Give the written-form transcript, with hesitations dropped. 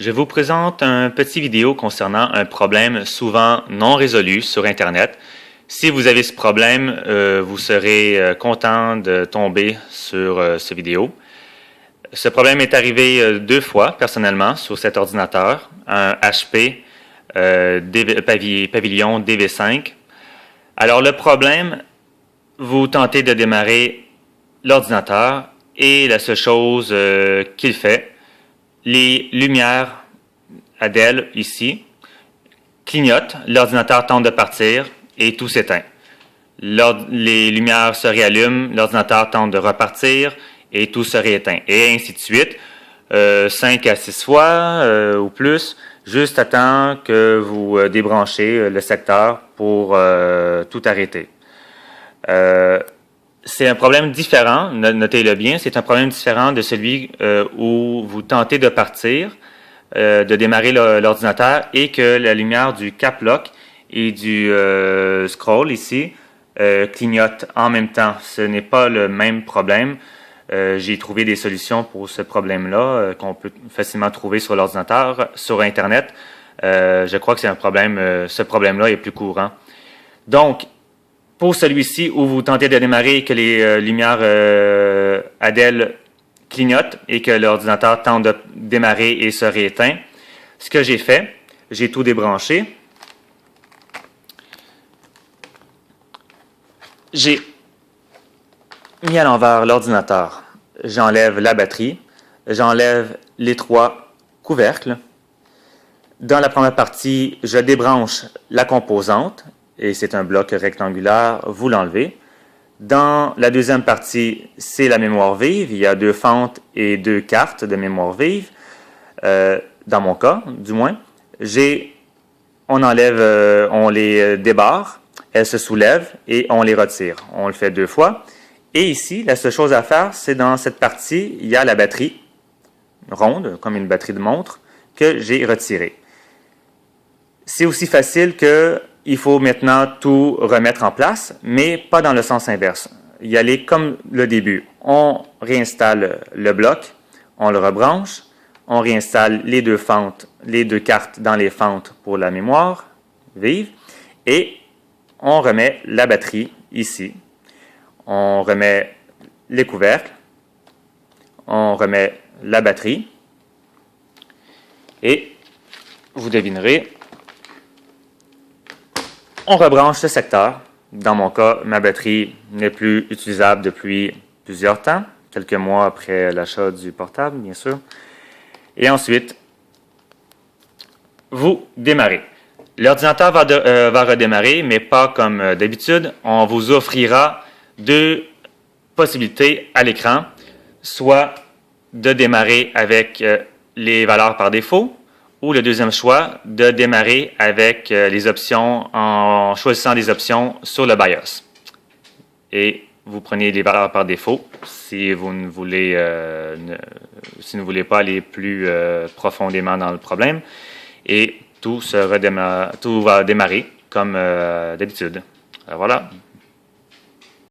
Je vous présente un petit vidéo concernant un problème souvent non résolu sur Internet. Si vous avez ce problème, vous serez content de tomber sur ce vidéo. Ce problème est arrivé deux fois personnellement sur cet ordinateur, un HP Pavilion DV5. Alors le problème, vous tentez de démarrer l'ordinateur et la seule chose qu'il fait, les lumières ADEL ici clignotent, l'ordinateur tente de partir et tout s'éteint. Les lumières se réallument, l'ordinateur tente de repartir et tout se rééteint. Et ainsi de suite, 5 à 6 fois ou plus, juste à temps que vous débranchez le secteur pour tout arrêter. C'est un problème différent, notez-le bien, c'est un problème différent de celui où vous tentez de partir, de démarrer l'ordinateur et que la lumière du cap lock et du scroll ici clignotent en même temps. Ce n'est pas le même problème. J'ai trouvé des solutions pour ce problème-là qu'on peut facilement trouver sur l'ordinateur, sur Internet. Je crois que c'est un problème, ce problème-là est plus courant. Donc, pour celui-ci où vous tentez de démarrer et que les lumières ADEL clignotent et que l'ordinateur tente de démarrer et se rééteint, ce que j'ai fait, j'ai tout débranché. J'ai mis à l'envers l'ordinateur. J'enlève la batterie, j'enlève les trois couvercles. Dans la première partie, je débranche la composante, et c'est un bloc rectangulaire, vous l'enlevez. Dans la deuxième partie, c'est la mémoire vive. Il y a 2 fentes et 2 cartes de mémoire vive. Dans mon cas, du moins. On enlève, on les débarre, elles se soulèvent et on les retire. On le fait 2 fois. Et ici, la seule chose à faire, c'est dans cette partie, il y a la batterie ronde, comme une batterie de montre, que j'ai retirée. C'est aussi facile que il faut maintenant tout remettre en place, mais pas dans le sens inverse. Y aller comme le début. On réinstalle le bloc, on le rebranche, on réinstalle les 2 fentes, les 2 cartes dans les fentes pour la mémoire vive, et on remet la batterie ici. On remet les couvercles, on remet la batterie, et vous devinerez, on rebranche ce secteur. Dans mon cas, ma batterie n'est plus utilisable depuis plusieurs temps, quelques mois après l'achat du portable, bien sûr. Et ensuite, vous démarrez. L'ordinateur va redémarrer, mais pas comme d'habitude. On vous offrira 2 possibilités à l'écran, soit de démarrer avec les valeurs par défaut, ou le deuxième choix, de démarrer avec les options en choisissant des options sur le BIOS. Et vous prenez les valeurs par défaut si vous ne voulez, si vous ne voulez pas aller plus profondément dans le problème. Et tout va démarrer comme d'habitude. Voilà.